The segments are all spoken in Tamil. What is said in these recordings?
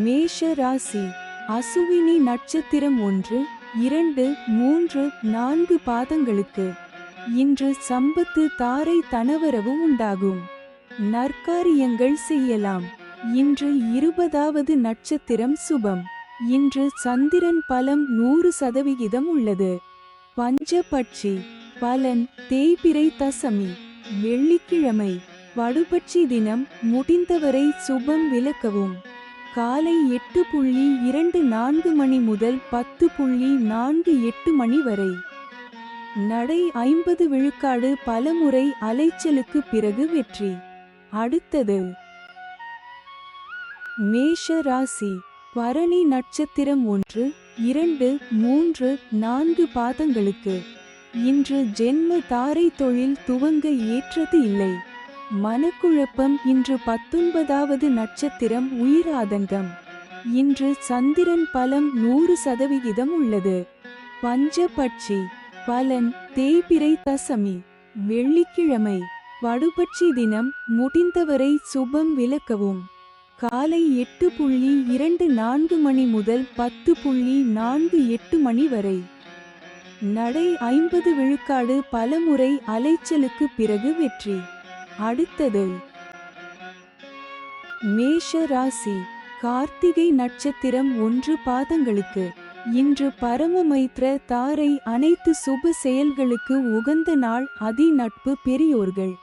மேஷ ராசி. அசுவினி நட்சத்திரம் 1, 2, 3, 4 பாதங்களுக்கு இன்று சம்பத்து தாரை தனவரவு உண்டாகும். நற்காரியங்கள் செய்யலாம். இன்று 20வது நட்சத்திரம் சுபம். இன்று சந்திரன் பலம் 100% உள்ளது. பஞ்சபட்சி. பலன் தேய்பிறை தசமி வெள்ளிக்கிழமை. வடுபட்சி தினம். முடிந்தவரை சுபம் விலக்கவும். காலை 8:24 மணி முதல் 10:48 மணி வரை. நடை 50 விழுக்காடு பலமுறை அலைச்சலுக்கு பிறகு வெற்றி. அடுத்தது மேஷ ராசி. பரணி நட்சத்திரம் 1, 2, 3, 4 பாதங்களுக்கு இன்று ஜென்ம தாரை தொழில் துவங்க ஏற்றது இல்லை. மனக்குழப்பம். இன்று 19வது நட்சத்திரம் உயிர் ஆதங்கம். இன்று சந்திரன் பலம் 100% உள்ளது. பஞ்சபட்சி. பலன் தேய்பிறை தசமி வெள்ளிக்கிழமை. வடுபட்சி தினம். முடிந்தவரை சுபம் விலக்கவும். காலை 8:24 மணி முதல் 10:48 மணி வரை. நடை 50 விழுக்காடு பலமுறை அலைச்சலுக்கு பிறகு வெற்றி. அடுத்தது மேஷ ராசி. கார்த்திகை நட்சத்திரம் 1 பாதங்களுக்கு இன்று பரமமைத்ர தாரை அனைத்து சுப செயல்களுக்கு உகந்த நாள். அதி நட்பு பெரியோர்கள்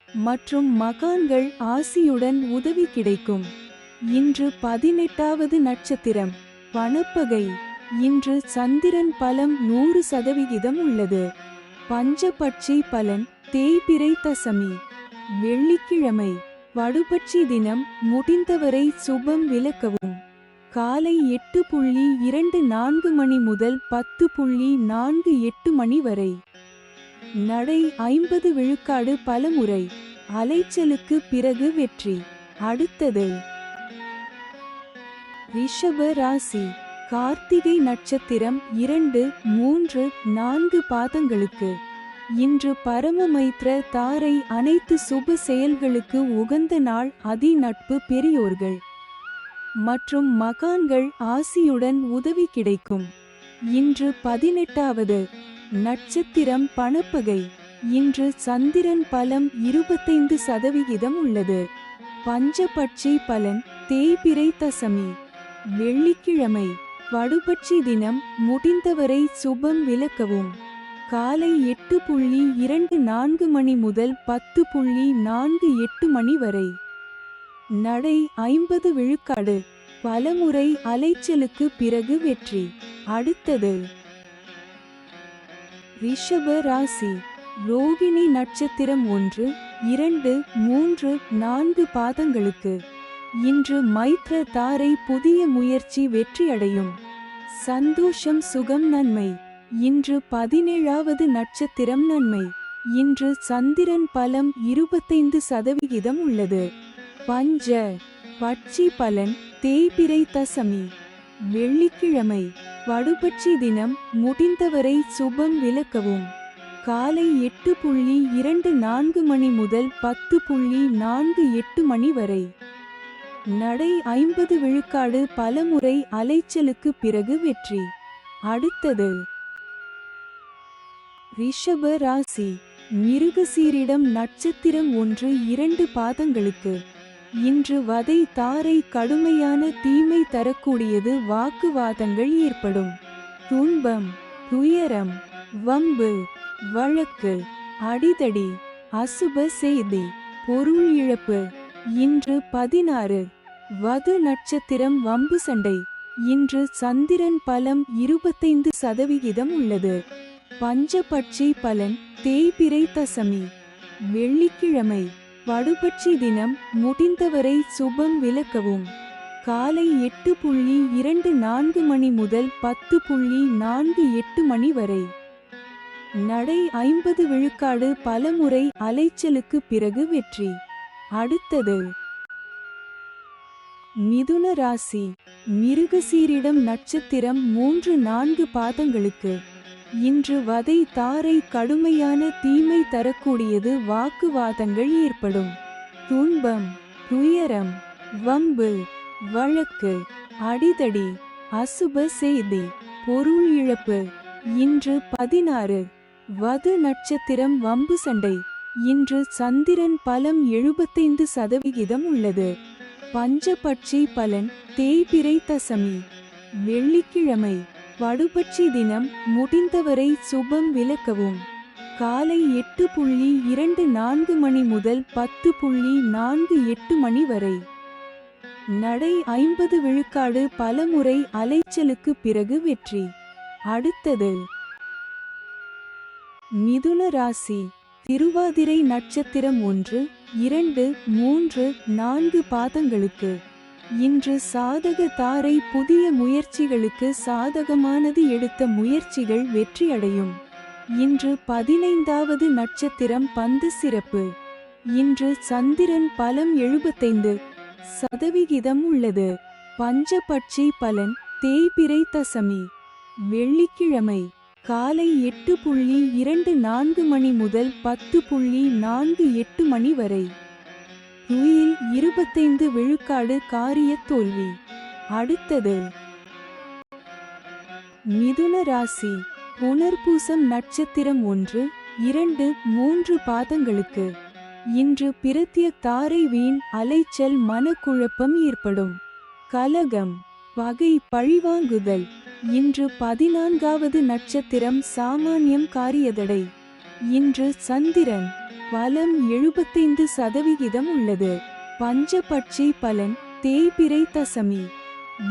மற்றும் மகான்கள் ஆசியுடன் உதவி கிடைக்கும். இன்று 18வது நட்சத்திரம் பணப்பகை. இன்று சந்திரன் பலம் 100% உள்ளது. பஞ்சபட்சி. பலன் தேய்பிறை தசமி வெள்ளிக்கிழமை. வடுபட்சி தினம். முடிந்தவரை சுபம் விலக்கவும். காலை 8:24 மணி முதல் 10:48 மணி வரை. நடை 50 விழுக்காடு பலமுறை அலைச்சலுக்கு பிறகு வெற்றி. அடுத்தது ரிஷப ராசி. கார்த்திகை நட்சத்திரம் 2, 3, 4 பாதங்களுக்கு இன்று பரமமைத்ர தாரை அனைத்து சுப செயல்களுக்கு உகந்த நாள். அதி நட்பு பெரியோர்கள் மற்றும் மகான்கள் ஆசியுடன் உதவி கிடைக்கும். இன்று 18வது நட்சத்திரம் பணப்பகை. இன்று சந்திரன் பலம் 25% உள்ளது. பஞ்சபட்சி. பலன் தேய்பிறை தசமி வெள்ளிக்கிழமை. வடுபட்சி தினம். முடிந்தவரை சுபம் விலக்கவும். காலை 8:24 மணி முதல் 10:48 மணி வரை. நடை 50 விழுக்காடு பலமுறை அலைச்சலுக்கு பிறகு வெற்றி. அடுத்தது ரிஷப ராசி. ரோகிணி நட்சத்திரம் 1, 2, 3, 4 பாதங்களுக்கு இன்று மைத்ர தாரை புதிய முயற்சி வெற்றியடையும். சந்தோஷம் சுகம் நன்மை. இன்று 17வது நட்சத்திரம் நன்மை. இன்று சந்திரன் பலம் 25% உள்ளது. பஞ்ச பட்சி. பலன் தேய்பிறை தசமி வெள்ளிக்கிழமை. வடுபட்சி தினம். முடிந்தவரை சுபம் விலக்கவும். காலை 8:24 மணி முதல் 10:48 மணி வரை. நடை 50 விழுக்காடு பலமுறை அலைச்சலுக்கு பிறகு வெற்றி. அடுத்தது ரிஷப ராசி. மிருகசீரிடம் நட்சத்திரம் 1, 2 பாதங்களுக்கு இன்று வதை தாரை கடுமையான தீமை தரக்கூடியது. வாக்குவாதங்கள் ஏற்படும். துன்பம், துயரம், வம்பு, வழக்கு, அடிதடி, அசுப செய்தி, பொருள் இழப்பு. இன்று 16 வது நட்சத்திரம் வம்பு சண்டை. இன்று சந்திரன் பலம் 25% உள்ளது. பஞ்சபட்சி. பலன் தேய்பிறை தசமி வெள்ளிக்கிழமை. வடுபட்சி தினம். முடிந்தவரை சுபம் விலக்கவும். காலை 8:24 மணி முதல் 10:48 மணி வரை. நடை 50 விழுக்காடு பலமுறை அலைச்சலுக்கு பிறகு வெற்றி. அடுத்தது மிதுன ராசி. மிருகசீரிடம் நட்சத்திரம் 3, 4 பாதங்களுக்கு இன்று வதை தாரை கடுமையான தீமை தரக்கூடியது வாக்குவாதங்கள் ஏற்படும். துன்பம், துயரம், வம்பு, வழக்கு, அடிதடி, அசுப செய்தி, பொருள் இழப்பு. இன்று 16 வது நட்சத்திரம் வம்பு சண்டை. இன்று சந்திரன் பலம் 75% உள்ளது. பஞ்சபட்சி பலன் தேய்பிறை தசமி வெள்ளிக்கிழமை. படுபட்சி தினம் முடிந்தவரை சுபம் விலக்கவும். காலை 8:24 மணி முதல் 10:48 மணி வரை. நடை 50 விழுக்காடு பலமுறை அலைச்சலுக்கு பிறகு வெற்றி. அடுத்தது மிதுன ராசி. திருவாதிரை நட்சத்திரம் 1, 2, 3, 4 பாதங்களுக்கு. இன்று சாதக தாரை புதிய முயற்சிகளுக்கு சாதகமானது. எடுத்த முயற்சிகள் வெற்றியடையும். இன்று 15வது நட்சத்திரம் பந்து சிறப்பு. இன்று சந்திரன் பலம் 75% உள்ளது. பஞ்சபட்சி பலன் தேய்பிறை தசமி வெள்ளிக்கிழமை. காலை 8:24 மணி முதல் 10:48 மணி வரை. துயில் 25 விழுக்காடு காரிய தோல்வி. அடுத்தது மிதுன ராசி. புனர்பூசம் நட்சத்திரம் 1, 2, 3 பாதங்களுக்கு. இன்று பிரத்ய தாரை வீண் அலைச்சல் மனக்குழப்பம் ஏற்படும். கலகம், பகை, பழிவாங்குதல். இன்று 14வது நட்சத்திரம் சாமானியம் காரியதடை. இன்று சந்திரன் பலம் 75% உள்ளது. பஞ்சபட்சி பலன் தேய்பிறை தசமி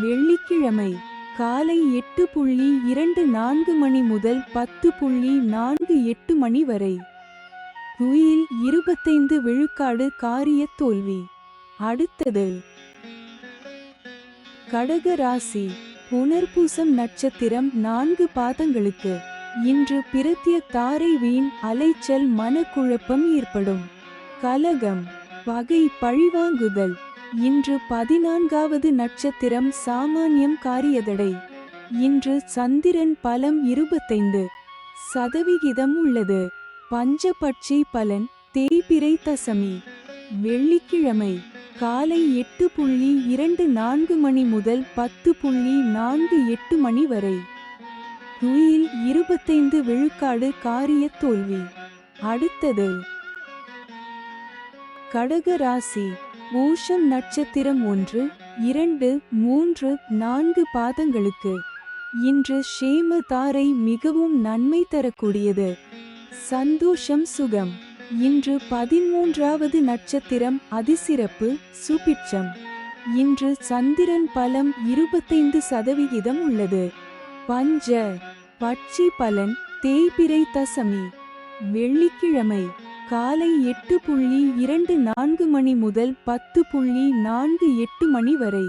வெள்ளிக்கிழமை. காலை 8:24 மணி முதல் 10:48 மணி வரை. துயில் 25 விழுக்காடு காரிய தோல்வி. அடுத்தது கடக ராசி. புனர்பூசம் நட்சத்திரம் 4 பாதங்களுக்கு. இன்று பிரத்ய தாரை வீண் அலைச்சல் மனக்குழப்பம் ஏற்படும். கலகம், பகை, பழிவாங்குதல். இன்று 14வது நட்சத்திரம் சாமானியம் காரியதடை. இன்று சந்திரன் பலம் 25% உள்ளது. பஞ்சபட்சி பலன் தேய்பிறை தசமி வெள்ளிக்கிழமை. காலை 8:24 மணி முதல் 10:48 மணி வரை. துயில் 25 விழுக்காடு காரிய தோல்வி. அடுத்தது கடக ராசி. பூஷம் நட்சத்திரம் 1, 2, 3, 4 பாதங்களுக்கு. இன்று ஷேம தாரை மிகவும் நன்மை தரக்கூடியது. சந்தோஷம், சுகம். இன்று 13வது நட்சத்திரம் அதிசிறப்பு சுபிட்சம். இன்று சந்திரன் பலம் 25% உள்ளது. பஞ்ச பட்சி பலன் தேய்பிறை தசமி வெள்ளிக்கிழமை. காலை 8:24 மணி முதல் 10:48 மணி வரை.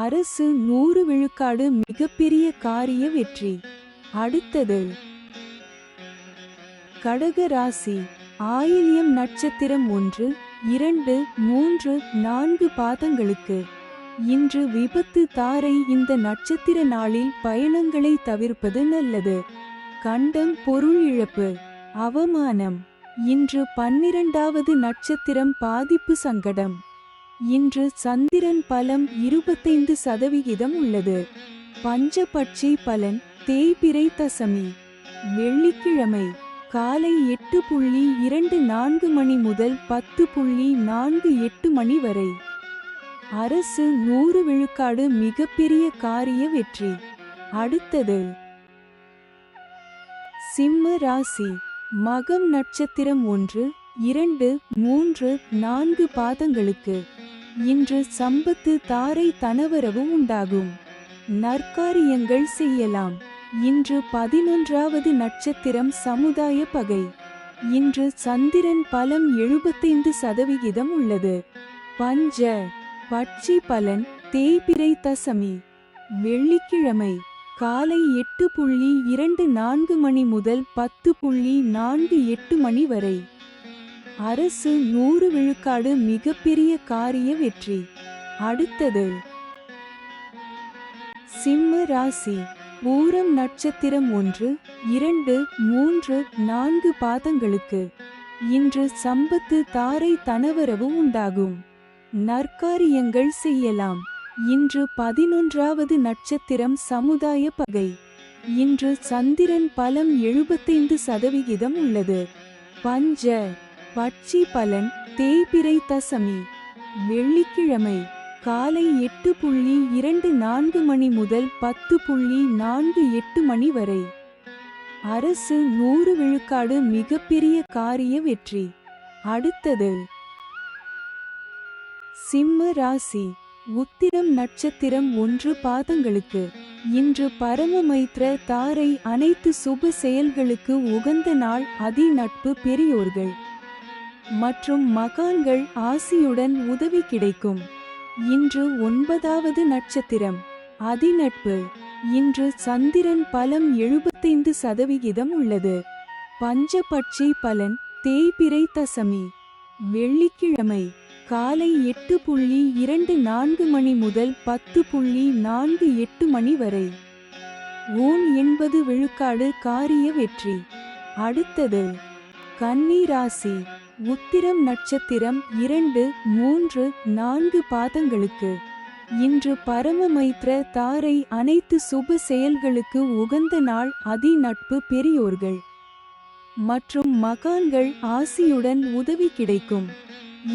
அரசு 100 விழுக்காடு மிகப்பெரிய காரிய வெற்றி. அடுத்தது கடக ராசி. ஆயில்யம் நட்சத்திரம் 1, 2, 3, 4 பாதங்களுக்கு. இன்று விபத்து தாரை. இந்த நட்சத்திர நாளில் பயணங்களை தவிர்ப்பது நல்லது. கண்டம், பொருள் இழப்பு, அவமானம். இன்று 12வது நட்சத்திரம் பாதிப்பு சங்கடம். இன்று சந்திரன் பலம் 25% உள்ளது. பஞ்சபட்சி பலன் தேய்பிறை தசமி வெள்ளிக்கிழமை. காலை 8:24 மணி முதல் 10:48 மணி வரை. அரசு 100 விழுக்காடு மிகப்பெரிய காரிய வெற்றி. அடுத்தது சிம்ம ராசி. மகம் நட்சத்திரம் 1, 2, 3, 4 பாதங்களுக்கு. இன்று சம்பத்து தாரை தனவரவு உண்டாகும். நற்காரியங்கள் செய்யலாம். இன்று 11வது நட்சத்திரம் சமுதாய பகை. இன்று சந்திரன் பலம் 75% உள்ளது. பஞ்ச பட்சி பலன் தேய்பிறை தசமி வெள்ளிக்கிழமை. காலை 8:24 மணி முதல் 10:48 மணி வரை. அரசு 100 விழுக்காடு மிகப்பெரிய காரிய வெற்றி. அடுத்தது சிம்ம ராசி. பூரம் நட்சத்திரம் 1, 2, 3, 4 பாதங்களுக்கு இன்று சம்பத்து தாரை தனவரவு உண்டாகும். நற்காரியங்கள் செய்யலாம். இன்று 11வது நட்சத்திரம் சமுதாய பகை. இன்று சந்திரன் பலம் 75% உள்ளது. பஞ்ச பட்சி பலன் தேய்பிறை தசமி வெள்ளிக்கிழமை காலை 8:24 மணி முதல் 10:48 மணி வரை. அரசு 100 விழுக்காடு மிகப்பெரிய காரிய வெற்றி. அடுத்தது சிம்ம ராசி. உத்திரம் நட்சத்திரம் 1 பாதங்களுக்கு இன்று பரமமைத்ர தாரை அனைத்து சுப செயல்களுக்கு உகந்த நாள். அதி நட்பு பெரியோர்கள் மற்றும் மகான்கள் ஆசியுடன் உதவி கிடைக்கும். இன்று 9வது நட்சத்திரம் அதிநட்பு. இன்று சந்திரன் பலம் 75% உள்ளது. பஞ்சபட்சி பலன் தேய்பிறை தசமி வெள்ளிக்கிழமை காலை 8:24 மணி முதல் 10:48 மணி வரை. 80 விழுக்காடு காரிய வெற்றி. அடுத்தது கன்னி ராசி. உத்திரம் நட்சத்திரம் 2, 3, 4 பாதங்களுக்கு இன்று பரமமைத்ர தாரை அனைத்து சுப செயல்களுக்கு உகந்த நாள். அதி நட்பு பெரியோர்கள் மற்றும் மகான்கள் ஆசியுடன் உதவி கிடைக்கும்.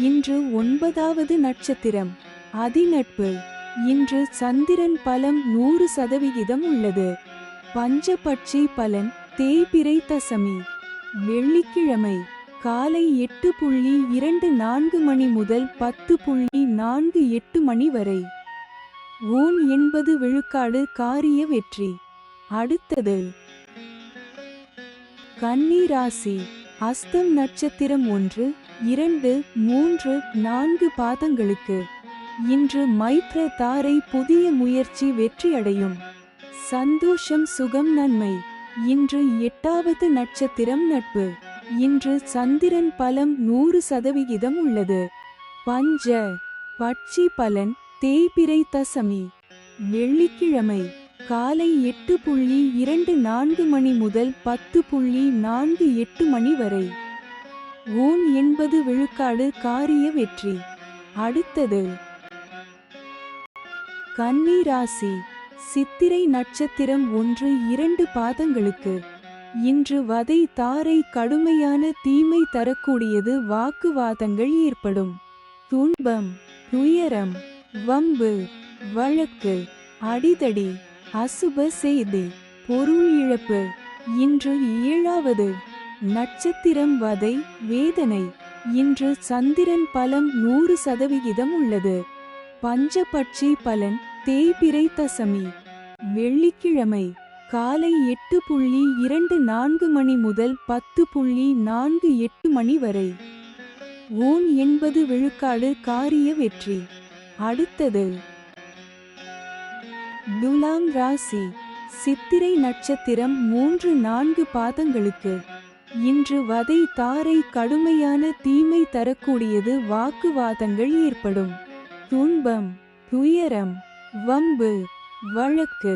இன்று 9வது நட்சத்திரம் அதிநட்பு. இன்று சந்திரன் பலம் 100% உள்ளது. பஞ்சபட்சி பலன் தேய்பிறை தசமி வெள்ளிக்கிழமை காலை 8:24 மணி முதல் 10:48 மணி வரை. 80 விழுக்காடு காரிய வெற்றி. அடுத்தது கன்னி ராசி. அஸ்தம் நட்சத்திரம் 1, 2, 3, 4 பாதங்களுக்கு இன்று மைத்ர தாரை புதிய முயற்சி வெற்றியடையும். சந்தோஷம் சுகம் நன்மை. இன்று 8வது நட்சத்திரம் நட்பு. இன்று சந்திரன் பலம் 100% உள்ளது. பஞ்ச பட்சி பலன் தேய்பிறை தசமி வெள்ளிக்கிழமை காலை 8:24 மணி முதல் 10:48 மணி வரை. 80 விழுக்காடு காரிய வெற்றி. அடுத்தது கன்னி ராசி. சித்திரை நட்சத்திரம் 1, 2 பாதங்களுக்கு இன்று வதை தாரை கடுமையான தீமை தரக்கூடியது. வாக்குவாதங்கள் ஏற்படும். துன்பம் துயரம் வம்பு வழக்கு அடிதடி அசுப செய்தி பொருள் இழப்பு. இன்று 7வது நட்சத்திரம் வதை வேதனை. இன்று சந்திரன் பலம் 100% உள்ளது. பஞ்சபட்சி பலன் தேய்பிறை தசமி வெள்ளிக்கிழமை காலை 8:24 மணி முதல் 10:48 மணி வரை. 80 விழுக்காடு காரிய வெற்றி. அடுத்தது துலாம் ராசி. சித்திரை நட்சத்திரம் 3, 4 பாதங்களுக்கு இன்று வதை தாரை கடுமையான தீமை தரக்கூடியது. வாக்குவாதங்கள் ஏற்படும். துன்பம் துயரம் வம்பு வழக்கு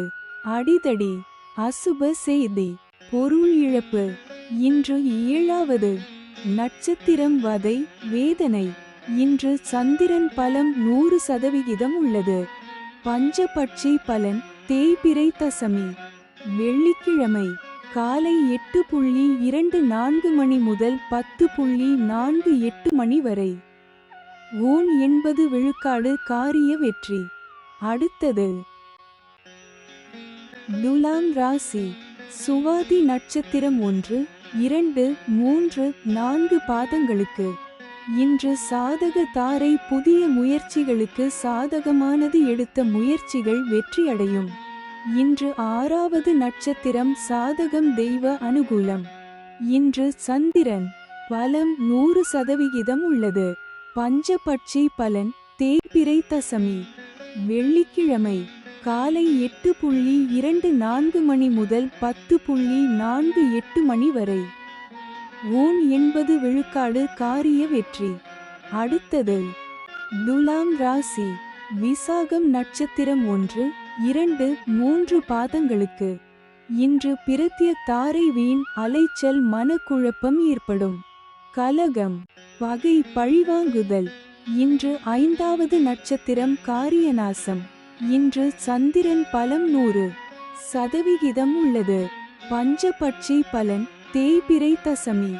அடிதடி அசுப செய்தி பொருள் இழப்பு. இன்று 7வது நட்சத்திரம் வதை வேதனை. இன்று சந்திரன் பலம் 100% உள்ளது. பஞ்சபட்சி பலன் தேய்பிறை தசமி வெள்ளிக்கிழமை காலை 8:24 மணி முதல் 10:48 மணி வரை. 80 விழுக்காடு காரிய வெற்றி. அடுத்தது துலாம் ராசி. சுவாதி நட்சத்திரம் 1, 2, 3, 4 பாதங்களுக்கு இன்று சாதக தாரை புதிய முயற்சிகளுக்கு சாதகமானது. எடுத்த முயற்சிகள் வெற்றியடையும். இன்று 6வது நட்சத்திரம் சாதகம் தெய்வ அனுகூலம். இன்று சந்திரன் பலம் 100% உள்ளது. பஞ்சபட்சி பலன் தேய்பிறை தசமி வெள்ளிக்கிழமை காலை 8:24 மணி முதல் 10:48 மணி வரை. 80 விழுக்காடு காரிய வெற்றி. அடுத்தது துலாம் ராசி. விசாகம் நட்சத்திரம் 1, 2, 3 பாதங்களுக்கு இன்று பிரத்ய தாரை வீண் அலைச்சல் மனக்குழப்பம் ஏற்படும். கலகம் பகை பழிவாங்குதல் இன்று 5வது நட்சத்திரம் காரியநாசம். இன்று சந்திரன் பலம் 100% உள்ளது. பஞ்சபட்சி பலன் தேய்பிறை தசமி.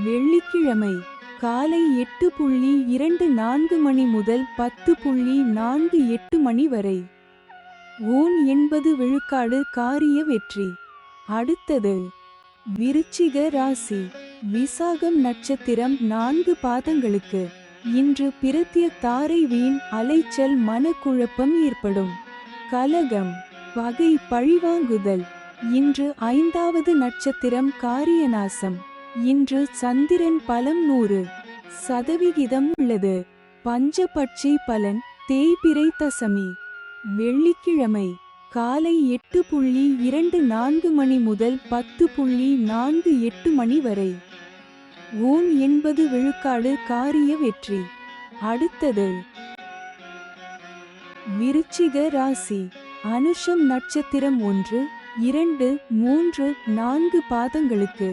வெள்ளிக்கிழமை காலை 8:24 மணி முதல் 10:48 மணி வரை. ஊன் 80% காரிய வெற்றி. அடுத்தது விருச்சிக ராசி. விசாகம் நட்சத்திரம் 4 பாதங்களுக்கு இன்று பிரத்ய தாரை வீண் அலைச்சல் மனக்குழப்பம் ஏற்படும். கலகம் பகை பழிவாங்குதல் இன்று 5வது நட்சத்திரம் காரியநாசம். இன்று சந்திரன் பலம் 100% உள்ளது. பஞ்சபட்சி பலன் தேய்பிறை தசமி. வெள்ளிக்கிழமை காலை 8:24 மணி முதல் 10:48 மணி வரை. ஊன் 80% காரிய வெற்றி. அடுத்தது விருச்சிக ராசி. அனுஷம் நட்சத்திரம் 1, 2, 3, 4 பாதங்களுக்கு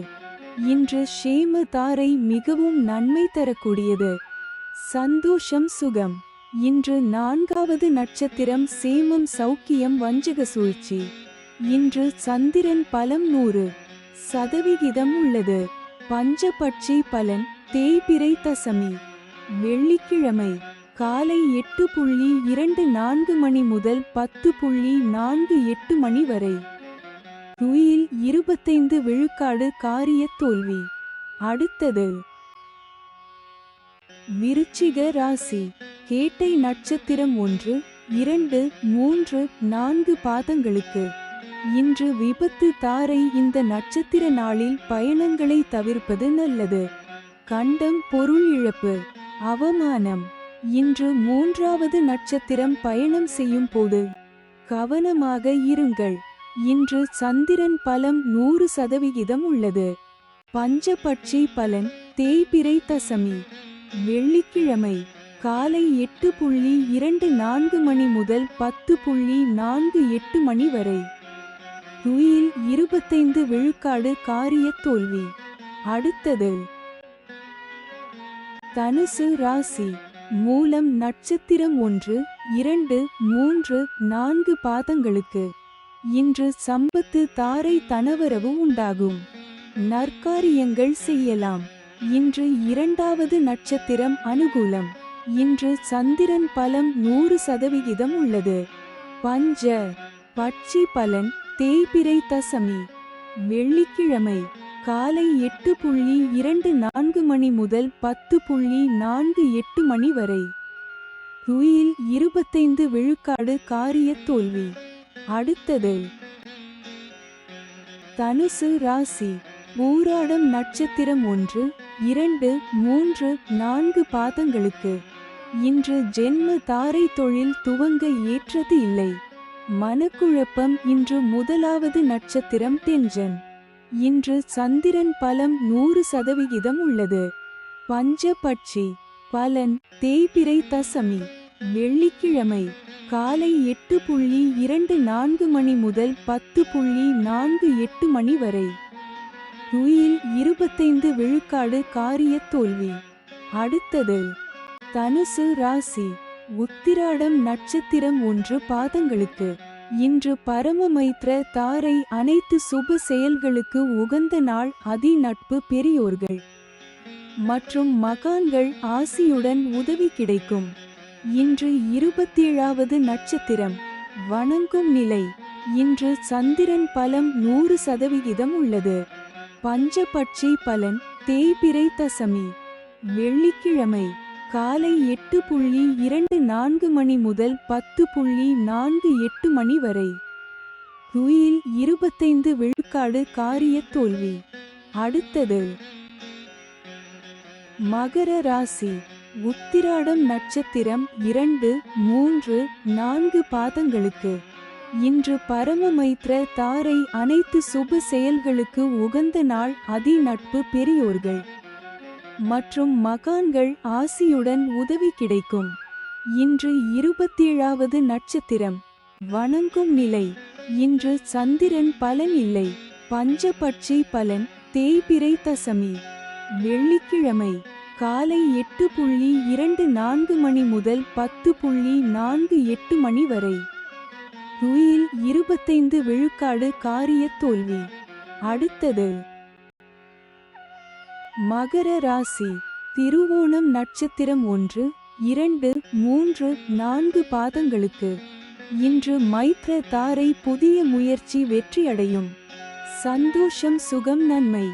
இன்று ஷேம தாரை மிகவும் நன்மை தரக்கூடியது. சந்தோஷம் சுகம். இன்று 4வது நட்சத்திரம் சேமம் சௌக்கியம் வஞ்சக சூழ்ச்சி. இன்று சந்திரன் பலம் 100% உள்ளது. பஞ்சபட்சி பலன் தேய்பிறை தசமி. வெள்ளிக்கிழமை காலை 8:24 மணி முதல் 10:48 மணி வரை. துயில் 25% காரிய தோல்வி. அடுத்தது விருச்சிக ராசி. கேட்டை நட்சத்திரம் 1, 2, 3, 4 பாதங்களுக்கு இன்று விபத்து தாரை. இந்த நட்சத்திர நாளில் பயணங்களை தவிர்ப்பது நல்லது. கண்டம் பொருள் இழப்பு அவமானம். இன்று 3வது நட்சத்திரம் பயணம் செய்யும் போது கவனமாக இருங்கள். இன்று சந்திரன் பலம் 100% உள்ளது. பஞ்சபட்சி பலன் தேய்பிறை தசமி. வெள்ளிக்கிழமை காலை 8:24 மணி முதல் 10:48 மணி வரை. துயில் 25% காரிய தோல்வி. அடுத்தது தனுசு ராசி. மூலம் நட்சத்திரம் 1, 2, 3, 4 பாதங்களுக்கு இன்று சம்பத்து தாரை தனவரவு உண்டாகும். நற்காரியங்கள் செய்யலாம். இன்று 2வது நட்சத்திரம் அனுகூலம். இன்று சந்திரன் பலம் 100% உள்ளது. பஞ்ச பட்சி பலன் தேய்பிறை தசமி. வெள்ளிக்கிழமை காலை 8:24 மணி முதல் 10:48 மணி வரை. துயில் 25% காரிய தோல்வி. அடுத்தது தனுசு ராசி. பூராடம் நட்சத்திரம் 1, 2, 3, 4 பாதங்களுக்கு இன்று ஜென்ம தாரை தொழில் துவங்க ஏற்றது இல்லை. மனக்குழப்பம். இன்று 1வது நட்சத்திரம் தென்றன். இன்று சந்திரன் பலம் 100% உள்ளது. பஞ்சபட்சி பலன் தேய்பிறை தசமி. வெள்ளிக்கிழமை காலை 8:24 மணி முதல் 10:48 மணி வரை. துயில் 25% காரிய தோல்வி. அடுத்தது தனுசு ராசி. உத்திராடம் நட்சத்திரம் 1 பாதங்களுக்கு இன்று பரமமைத்ர தாரை. அனைத்து சுப செயல்களுக்கு உகந்த நாள். அதி நட்பு பெரியோர்கள் மற்றும் மகான்கள் ஆசியுடன் உதவி கிடைக்கும். இன்று 27வது நட்சத்திரம் வணங்கும் நிலை. இன்று சந்திரன் பலம் 100% உள்ளது. பஞ்சபட்சி பலன் தேய்பிறை தசமி. வெள்ளிக்கிழமை காலை 8:24 மணி முதல் 10:48 மணி வரை. துயில் 25% காரிய தோல்வி. அடுத்தது மகர ராசி. உத்திராடம் நட்சத்திரம் 2, 3, 4 பாதங்களுக்கு இன்று பரமமைத்ர தாரை. அனைத்து சுப செயல்களுக்கு உகந்த நாள். அதி நட்பு பெரியோர்கள் மற்றும் மகான்கள் ஆசியுடன் உதவி கிடைக்கும். இன்று 27வது நட்சத்திரம் வணங்கும் நிலை. இன்று சந்திரன் பலன் இல்லை. பஞ்சபட்சி பலன் தேய்பிறை தசமி. வெள்ளிக்கிழமை காலை 8:24 மணி முதல் 10:48 மணி வரை. ருயில் 25 விழுக்காடு காரிய தோல்வி. அடுத்தது மகர ராசி. திருவோணம் நட்சத்திரம் 1, 2, 3, 4 பாதங்களுக்கு. இன்று மைத்ர தாரை புதிய முயற்சி வெற்றியடையும். சந்தோஷம் சுகம் நன்மை.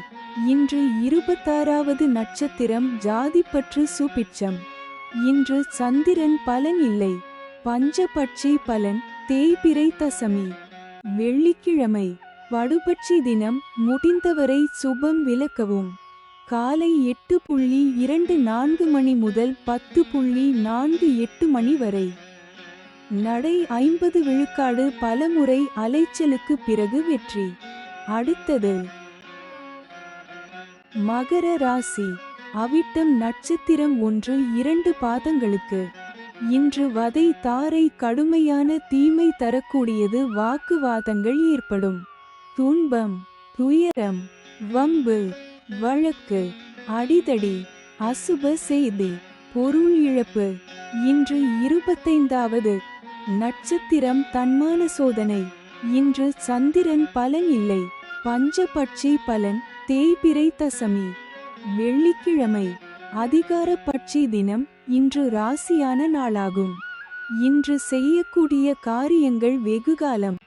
இன்று 26வது நட்சத்திரம் ஜாதிப்பற்று சுபிட்சம். இன்று சந்திரன் பலன் இல்லை. பஞ்சபட்சி பலன் தேய்பிறை தசமி. வெள்ளிக்கிழமை வடுபட்சி தினம். முடிந்தவரை சுபம் விலக்கவும். காலை 8:24 மணி முதல் 10:48 மணி வரை. நடை 50 விழுக்காடு பலமுறை அலைச்சலுக்கு பிறகு வெற்றி. அடுத்தது மகர ராசி. அவிட்டம் நட்சத்திரம் 1, 2 பாதங்களுக்கு. இன்று வதை தாரை கடுமையான தீமை தரக்கூடியது. வாக்குவாதங்கள் ஏற்படும். துன்பம், துயரம், வம்பு, வழக்கு, அடிதடி, அசுப செய்தி, பொருள் இழப்பு. இன்று 25வது நட்சத்திரம் தன்மான சோதனை. இன்று சந்திரன் பலன் இல்லை. பஞ்சபட்சி பலன் தேய்பிறை தசமி. வெள்ளிக்கிழமை அதிகார பட்சி தினம். இன்று ராசியான நாளாகும். இன்று செய்யக்கூடிய காரியங்கள் வெகுகாலம்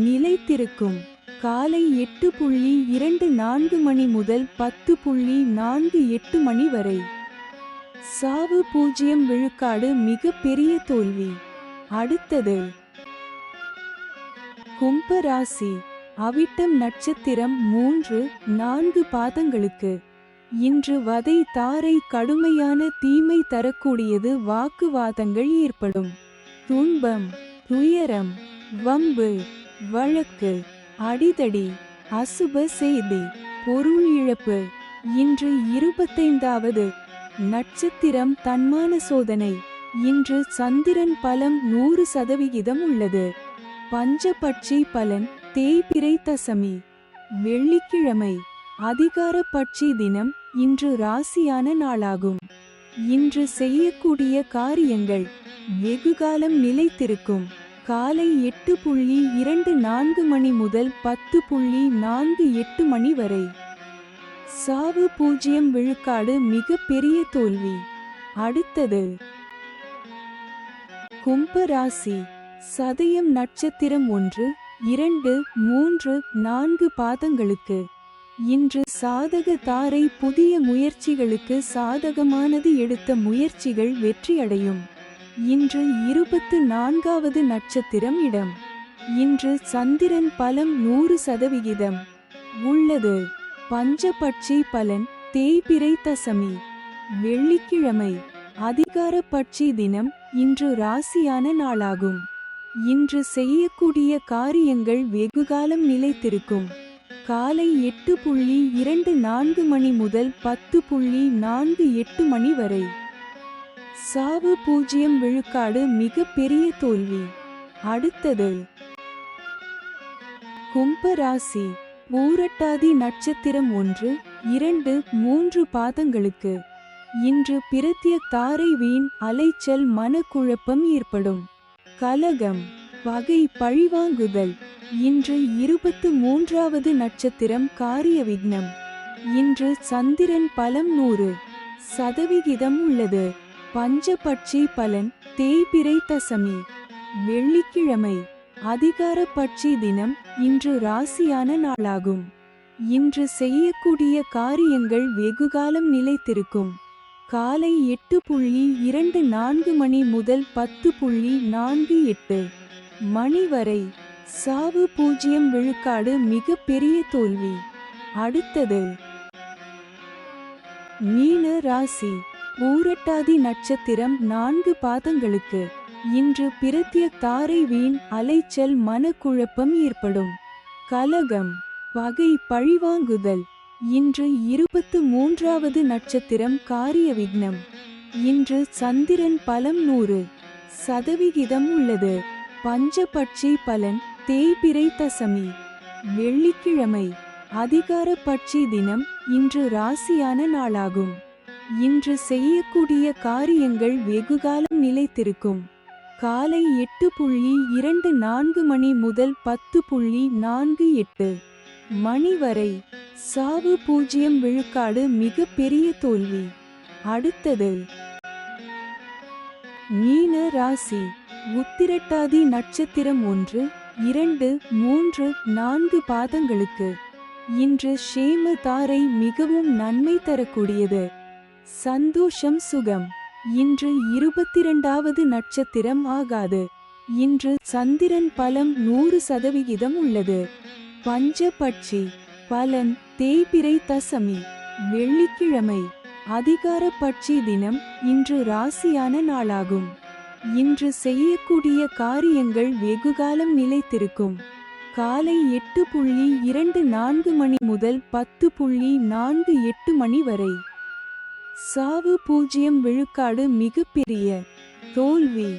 நிலைத்திருக்கும். காலை 8:24 மணி முதல் 10:48 மணி வரை. சாவு 0 விழுக்காடு மிக பெரிய தோல்வி. அடுத்தது கும்ப ராசி. அவிட்டம் நட்சத்திரம் 3, 4 பாதங்களுக்கு. இன்று வதை தாரை கடுமையான தீமை தரக்கூடியது. வாக்குவாதங்கள் ஏற்படும். துன்பம், துயரம், வம்பு, வழக்கு, அடிதடி, அசுப செய்தி, பொருள் இழப்பு. இன்று 25வது நட்சத்திரம் தன்மான சோதனை. இன்று சந்திரன் பலம் 100% உள்ளது. பஞ்சபட்சி பலன் தேய்பிறை தசமி. வெள்ளிக்கிழமை அதிகார பட்சி தினம். இன்று ராசியான நாளாகும். இன்று செய்யக்கூடிய காரியங்கள் வெகுகாலம் நிலைத்திருக்கும். காலை 8:24 மணி முதல் 10:48 மணி வரை. சாவு 0 விழுக்காடு மிக பெரிய தோல்வி. அடுத்தது கும்ப ராசி. சதயம் நட்சத்திரம் 1, 2, 3, 4 பாதங்களுக்கு. இன்று சாதக தாரை புதிய முயற்சிகளுக்கு சாதகமானது. எடுத்த முயற்சிகள் வெற்றியடையும். இன்று 24வது நட்சத்திரம் இடம். இன்று சந்திரன் பலம் 100% உள்ளது. பஞ்சபட்சி பலன் தேய்பிறை தசமி. வெள்ளிக்கிழமை அதிகார பட்சி தினம். இன்று ராசியான நாளாகும். இன்று செய்யக்கூடிய காரியங்கள் வெகுகாலம் நிலைத்திருக்கும். காலை 8:24 மணி முதல் 10:48 மணி வரை. சாவு 0 விழுக்காடு மிக பெரிய தோல்வி. அடுத்தது கும்ப ராசி. பூரட்டாதி நட்சத்திரம் 1, 2, 3 பாதங்களுக்கு. இன்று பிரத்ய தாரை வீண் அலைச்சல் மனக்குழப்பம் ஏற்படும். கலகம், பகை, பழிவாங்குதல். இன்று 23வது நட்சத்திரம் காரிய விக்னம். இன்று சந்திரன் பலம் 100% உள்ளது. பஞ்சபட்சி பலன் தேய்பிறை தசமி. வெள்ளிக்கிழமை அதிகார பட்சி தினம். இன்று ராசியான நாளாகும். இன்று செய்யக்கூடிய காரியங்கள் வெகுகாலம் நிலைத்திருக்கும். காலை 8:24 மணி முதல் 10:48 மணி வரை. சாவு 0 விழுக்காடு மிக பெரிய தோல்வி. அடுத்தது மீன ராசி. பூரட்டாதி நட்சத்திரம் 4 பாதங்களுக்கு. இன்று பிரத்ய தாரை வீண் அலைச்சல் மனக்குழப்பம் ஏற்படும். கலகம், பகை, பழிவாங்குதல். இன்று 23வது நட்சத்திரம் காரிய விக்னம். இன்று சந்திரன் பலம் 100% உள்ளது. பஞ்சபட்சி பலன் தேய்பிறை தசமி வெள்ளிக்கிழமை அதிகார பட்சி தினம். இன்று ராசியான நாளாகும். இன்று செய்யக்கூடிய காரியங்கள் வெகுகாலம் நிலைத்திருக்கும். காலை 8:24 மணி முதல் 10:48 மணி வரை. சாவு 0 விழுக்காடு மிக பெரிய தோல்வி. அடுத்தது மீன ராசி. உத்திரட்டாதி நட்சத்திரம் 1, 2, 3, 4 பாதங்களுக்கு இன்று ஷேம தாரை மிகவும் நன்மை தரக்கூடியது. சந்தோஷம் சுகம். இன்று 22வது நட்சத்திரம் ஆகாது. இன்று சந்திரன் பலம் 100% உள்ளது. பஞ்சபட்சி பலன் தேய்பிறை தசமி வெள்ளிக்கிழமை அதிகார பட்சி தினம். இன்று ராசியான நாளாகும். இன்று செய்யக்கூடிய காரியங்கள் வெகுகாலம் நிலைத்திருக்கும். காலை 8:24 மணி முதல் 10:48 மணி வரை. சாவு 0 விழுக்காடு மிக பெரிய தோல்வி.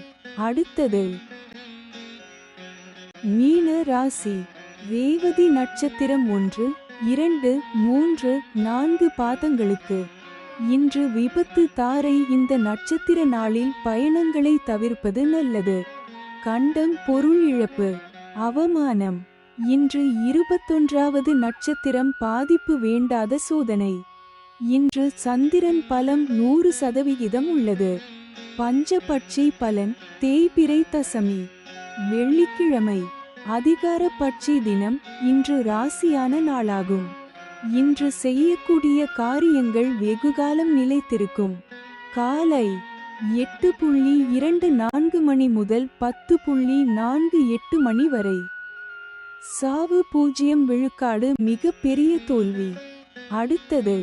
அடுத்தது மீன ராசி. ரேவதி நட்சத்திரம் 1, 2, 3, 4 பாதங்களுக்கு இன்று விபத்து தாரை. இந்த நட்சத்திர நாளில் பயணங்களை தவிர்ப்பது நல்லது. கண்டம் பொருள் இழப்பு அவமானம். இன்று 21வது நட்சத்திரம் பாதிப்பு வேண்டாத சோதனை. இன்று சந்திரன் பலம் 100% உள்ளது. பஞ்சபட்சி பலன் தேய்பிறை தசமி வெள்ளிக்கிழமை அதிகார பட்சி தினம். இன்று ராசியான நாளாகும். இன்று செய்யக்கூடிய காரியங்கள் வெகுகாலம் நிலைத்திருக்கும். காலை 8:24 மணி முதல் 10:48 மணி வரை. சாவு 0 விழுக்காடு மிக பெரிய தோல்வி. அடுத்தது